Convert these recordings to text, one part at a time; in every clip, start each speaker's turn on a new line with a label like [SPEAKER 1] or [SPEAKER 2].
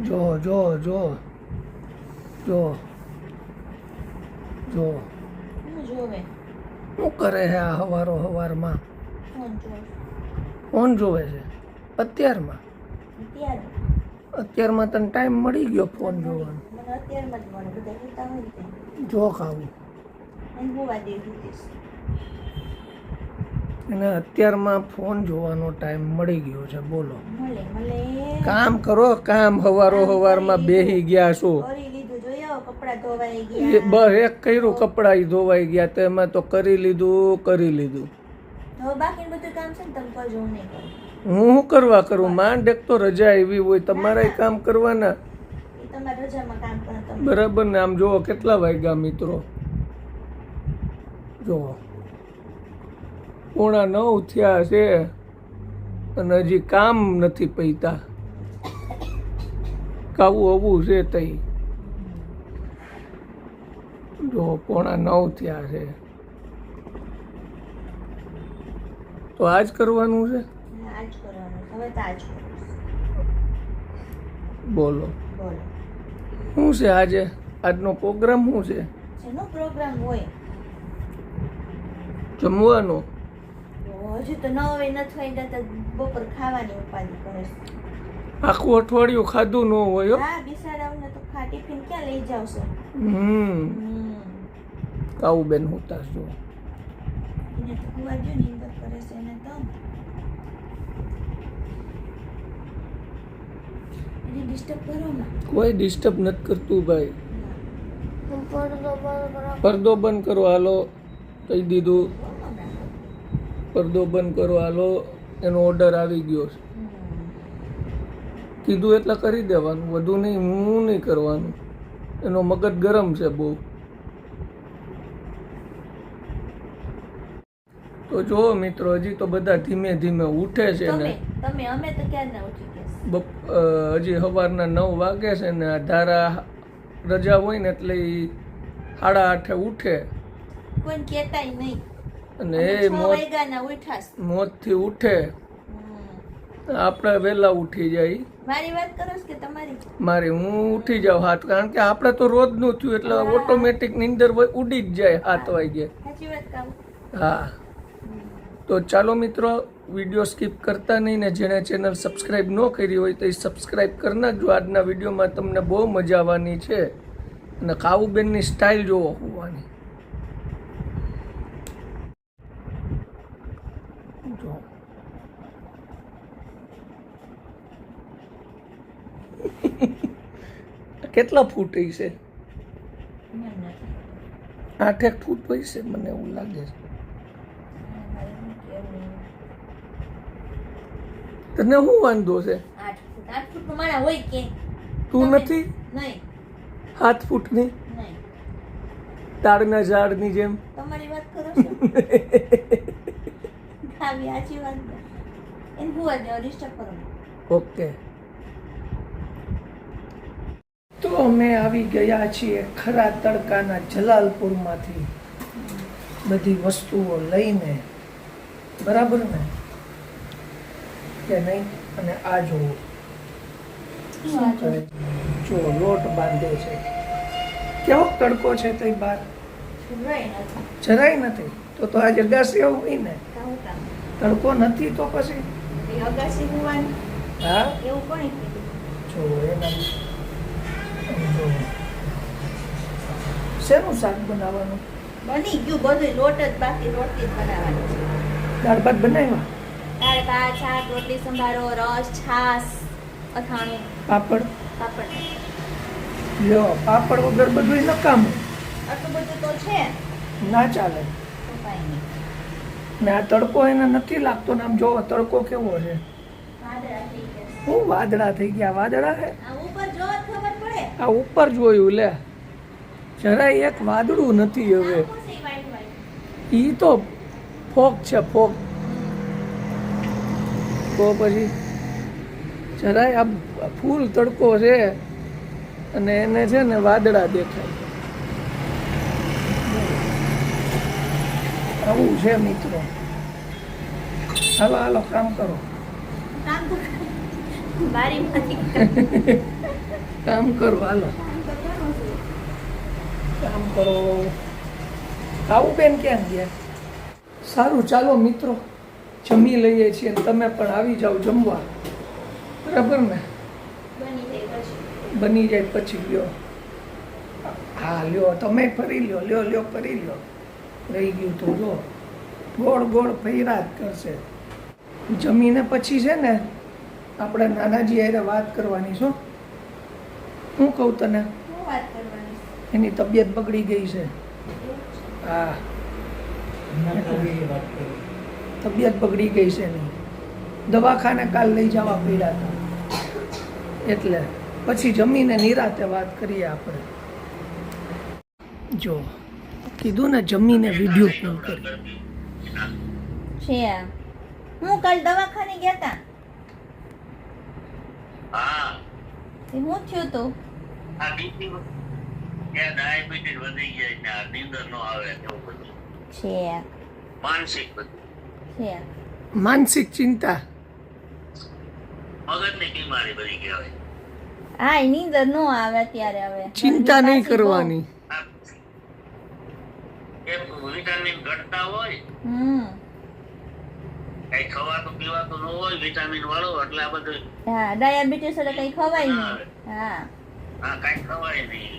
[SPEAKER 1] જો જો જો જો જો
[SPEAKER 2] હું જોવે
[SPEAKER 1] શું કરે છે આ હવારમાં
[SPEAKER 2] ફોન જોવે
[SPEAKER 1] ફોન જોવે છે અત્યારમાં
[SPEAKER 2] અત્યારે
[SPEAKER 1] તને ટાઈમ મળી ગયો ફોન જોવાનો
[SPEAKER 2] મને અત્યારમાં જ મળે બધા કહેતા હોય તે
[SPEAKER 1] જો ખાવું
[SPEAKER 2] એને હોવા દે દીધીશ
[SPEAKER 1] એને અત્યારમાં ફોન જોવાનો ટાઈમ મળી ગયો છે બોલો
[SPEAKER 2] મળે મળે
[SPEAKER 1] કામ કરો કામ હવારમાં બેહી ગયા છો
[SPEAKER 2] કરી લીધું જોયો કપડાં ધોવાઈ
[SPEAKER 1] એ
[SPEAKER 2] ગયા
[SPEAKER 1] બસ એક કર્યું કપડાં ધોવાઈ ગયા તેમાં તો કરી લીધું
[SPEAKER 2] હવે બાકી બધું કામ છે ને તમે કરજો હું નહીં કરું
[SPEAKER 1] હું શું કરવા કરું માંડ એક તો રજા એવી હોય તમારે કામ કરવાના
[SPEAKER 2] એ તમારા રજામાં કામ કરો તમે
[SPEAKER 1] બરાબર ને આમ જુઓ કેટલા વાગ્યા મિત્રો જુઓ 8:45 થયા છે અને હજી કામ નથી પૈતા કાવું આવું છે તઈ જો 8:45 થયા છે તો આજ કરવાનું છે
[SPEAKER 2] આજ કરવાનું હવે તો આજ કરું
[SPEAKER 1] બોલો
[SPEAKER 2] બોલો
[SPEAKER 1] શું છે આજે આજનો પ્રોગ્રામ શું છે
[SPEAKER 2] એનો પ્રોગ્રામ હોય
[SPEAKER 1] જમવાનો
[SPEAKER 2] હજુ તો 9 નથી વાગ્યા તો બપોર ખાવાની ઉપાધિ કરે છે
[SPEAKER 1] આખું અઠવાડિયું ખાધું ન હોય હો.
[SPEAKER 2] હા બિસાડાઓને તો ટિફિન ક્યાં લઈ જાવ છો
[SPEAKER 1] કાવું બેન હોતા જો
[SPEAKER 2] એને તો કુવા જો નીંદર કરે છે એને તો એને ડિસ્ટર્બ કરો માં
[SPEAKER 1] કોઈ ડિસ્ટર્બ નથી કરતું ભાઈ પડદો બંધ કરો હાલો કહી દીધું પડદો બંધ કરો હાલો એનો ઓર્ડર આવી ગયો છે કીધું એટલે કરી દેવાનું વધુ નહીં હું નહીં કરવાનું એનો મગજ ગરમ છે બહુ તો જો મિત્રો હજી તો બધા ધીમે ધીમે ઉઠે છે ને
[SPEAKER 2] તમે અમે તો ક્યાં ના ઉઠી ગયા
[SPEAKER 1] હજી સવારના 9 વાગે છે ને આ ધારા રજા હોય ને એટલે 8:30 ઉઠે
[SPEAKER 2] કોઈ કહેતાય નહીં
[SPEAKER 1] અને એ
[SPEAKER 2] 6 વાગ્યાના ઉઠાસ
[SPEAKER 1] મોતથી ઉઠે આપણે વહેલા ઉઠી જાય
[SPEAKER 2] મારી વાત કરો છો કે તમારી
[SPEAKER 1] મારે હું ઉઠી જાઉં કારણ કે આપણે તો રોજનું થયું એટલે ઓટોમેટિક નીંદર ઉડી જ જાય 7 વાગે
[SPEAKER 2] સાચી વાત કહું
[SPEAKER 1] હા તો ચાલો મિત્રો વિડીયો સ્કીપ કરતા નહીં ને જેણે ચેનલ સબસ્ક્રાઈબ ન કરી હોય તો એ સબસ્ક્રાઈબ કરી નાખજો આજના વિડીયોમાં તમને બહુ મજા આવવાની છે અને કાવુબેનની સ્ટાઇલ જોવો હોવાની જો કેટલા ફૂટ છે 8 ફૂટ હોય છે મને એવું લાગે છે તને શું વાંધો છે
[SPEAKER 2] 8 ફૂટ મારા હોય કે
[SPEAKER 1] તું નથી
[SPEAKER 2] નહીં
[SPEAKER 1] 7 ફૂટની
[SPEAKER 2] નહીં
[SPEAKER 1] તાળના ઝાડની જેમ
[SPEAKER 2] તમારી વાત કરો છો ખાવી સાચી વાત એને હોવા દે ડિસ્ટર્બ કરો
[SPEAKER 1] ઓકે તો અમે આવી ગયા છીએ ખરા તડકાના જલાલપુરમાંથી બધી વસ્તુઓ લઈને બરાબર ને કે નહીં અને આ જુઓ શું કરે જો લોટ બાંધે છે કેવો તડકો છે તઈ બહાર જરાય નથી તો આજે અગાસી એવું હોય ને તડકો નથી તો પછી
[SPEAKER 2] અગાસી હોવાની
[SPEAKER 1] હા
[SPEAKER 2] એવું કોણે કીધું
[SPEAKER 1] જો એના જો શેનું શાક બનાવવાનું
[SPEAKER 2] બની ગયું બધું લોટ જ બાકી રોટલી જ બનાવવાની છે
[SPEAKER 1] દાળ ભાત બનાવ્યા
[SPEAKER 2] દાળ ભાત શાક રોટલી સંભારો રસ છાશ અથાણું
[SPEAKER 1] પાપડ
[SPEAKER 2] પાપડ
[SPEAKER 1] લ્યો પાપડ વગર બધું નકામું
[SPEAKER 2] આટલું બધું તો છે
[SPEAKER 1] ના ચાલે
[SPEAKER 2] તો કાંઈ નહીં
[SPEAKER 1] ને આ તડકો એને નથી લાગતો ને આમ જોવો તડકો કેવો છે
[SPEAKER 2] વાદળા થઈ ગયા
[SPEAKER 1] હું વાદળા થઈ ગયા વાદળા હે
[SPEAKER 2] આ ઉપર જો જ ખબર પડે
[SPEAKER 1] આ ઉપર જોયું લે જરાય એક વાદળું નથી હવે
[SPEAKER 2] આખું છે white white.
[SPEAKER 1] ઈ તો ફોગ છે ફોગ તો પછી જરાય આ ફૂલ તડકો છે અને એને છે ને વાદળા દેખાય આવું છે મિત્રો હાલો હાલો કામ કરો
[SPEAKER 2] કામ તો બારીમાંથી
[SPEAKER 1] કામ કરો હાલો કામ કરો. આવું બેન ક્યાં ગયા? સારું ચાલો મિત્રો જમી લઈએ છીએ અને તમે પણ આવી જાઓ જમવા, બરાબર ને? બની જાય પછી લ્યો. હા લ્યો તમે ફરી લ્યો, લ્યો ફરી લ્યો. રહી ગયું તો લો ગોળ ગોળ ફર્યા જ કરશે. જમીને પછી છે ને આપણે નાનાજી હારે વાત કરવાની છો. હું કહું તને, એની તબિયત બગડી ગઈ છે. હા તબિયત બગડી ગઈ છે એની, દવાખાને કાલ લઈ જવા પડ્યા હતા. એટલે પછી જમીને નિરાતે વાત કરીએ આપણે. જો કીધું ને જમીને વિડીયો કોલ કરી
[SPEAKER 2] છે. હું કાલ દવાખાને ગયા તા.
[SPEAKER 3] હા
[SPEAKER 2] એ હું થયું તું?
[SPEAKER 3] આ બીપી કે ડાયાબિટીસ વધી જાય ને આ નીંદર નો આવે એવું બધું
[SPEAKER 2] છે.
[SPEAKER 3] માનસિક બધું
[SPEAKER 2] છે.
[SPEAKER 1] માનસિક ચિંતા.
[SPEAKER 3] મગજની બીમારી બધી કહેવાય.
[SPEAKER 2] હા એ નીંદર નો આવે ત્યારે હવે
[SPEAKER 1] ચિંતા નહીં કરવાની.
[SPEAKER 3] આ એ વિટામિન ઘટતા હોય, કઈ ખવાતું પીવાતું ન હોય વિટામિન વાળું, એટલે આ બધું
[SPEAKER 2] હા ડાયાબિટીસ એટલે કઈ ખવાય નહીં. હા
[SPEAKER 3] હા કઈ ખવાય નહીં.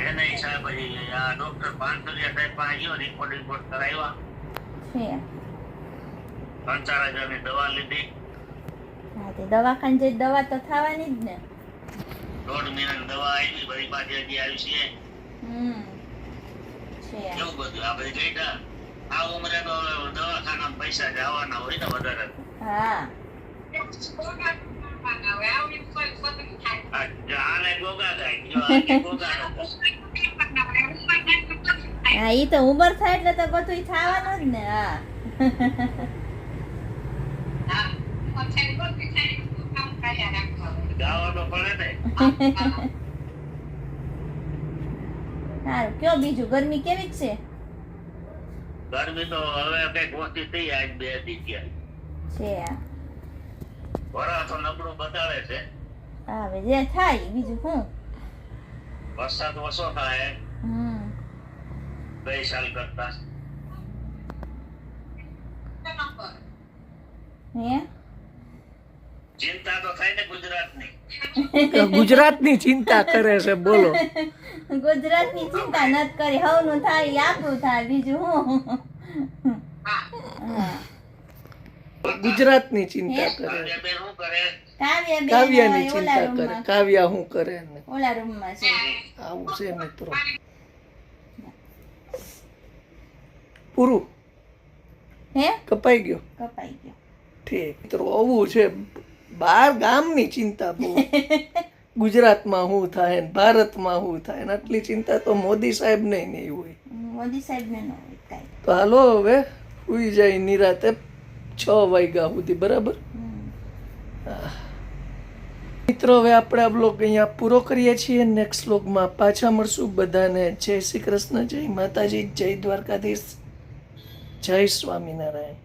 [SPEAKER 3] એને હિસાબે પછી આ ડોક્ટર 500 સાહેબ પાસે ગયો, રિપોર્ટ કરાવ્યા,
[SPEAKER 2] છે.
[SPEAKER 3] 3-4 હજારની દવા લીધી.
[SPEAKER 2] હા તે દવાખાને જઈ દવા તો થવાની જ ને.
[SPEAKER 3] 1.5 મહિનાની દવા આવી, બધી પાછી હજી આવી છે.
[SPEAKER 2] છે.
[SPEAKER 3] એવું બધું આ બધી ગઈડા. આ ઉંમરે તો દવાખાનામાં પૈસા જવાના હોય ને વધારે.
[SPEAKER 2] હા
[SPEAKER 3] આને ગોગા થાય, જો આને ગોગા થાય.
[SPEAKER 2] હા ઈ તો ઉંમર થાય એટલે તો બધું થવાનું જ ને. હા
[SPEAKER 3] ગાવાનો પડે ને.
[SPEAKER 2] સારું કયો બીજું ગરમી કેવી છે?
[SPEAKER 3] ગરમી તો હવે કઈક ઓછી થઈ આજ 2 દી ગયા
[SPEAKER 2] છે.
[SPEAKER 3] વરા તો નબળું બતાડે છે.
[SPEAKER 2] હવે જે થાય બીજું શું.
[SPEAKER 3] વરસાદ ઓછો થાય 2 સાલ કરતા.
[SPEAKER 2] હે
[SPEAKER 3] ચિંતા તો થાય ને ગુજરાતની.
[SPEAKER 1] ગુજરાતની ચિંતા કરે છે બોલો.
[SPEAKER 2] ગુજરાતની ચિંતા નત કરી, હવનું થાય ઈ આપણું થાય બીજું શું. હા
[SPEAKER 1] ગુજરાતની ચિંતા કરે.
[SPEAKER 3] બેન શું કરે?
[SPEAKER 1] કાવ્યાની ચિંતા કરે. કાવ્યા શું કરે ને
[SPEAKER 2] ઓલા રૂમમાં છે.
[SPEAKER 1] આવું છે મિત્રો. પૂરું
[SPEAKER 2] હે
[SPEAKER 1] કપાઈ ગયો.
[SPEAKER 2] કપાઈ ગયો.
[SPEAKER 1] ઠીક મિત્રો આવું છે. બહાર ગામની ચિંતા બહુ. ગુજરાતમાં શું થાય ને ભારતમાં શું થાય ને આટલી ચિંતા તો મોદી સાહેબ નહીં હોય.
[SPEAKER 2] મોદી સાહેબ ને નો કાઈ.
[SPEAKER 1] તો હાલો હવે સુઈ જાય નિરાતે 6 વાગ્યા સુધી, બરાબર? મિત્રો હવે આપણે આ બ્લોગ અહીંયા પૂરો કરીએ છીએ. નેક્સ્ટ બ્લોગમાં પાછા મળશું. બધાને જય શ્રી કૃષ્ણ, જય માતાજી, જય દ્વારકાધીશ, જય સ્વામિનારાયણ.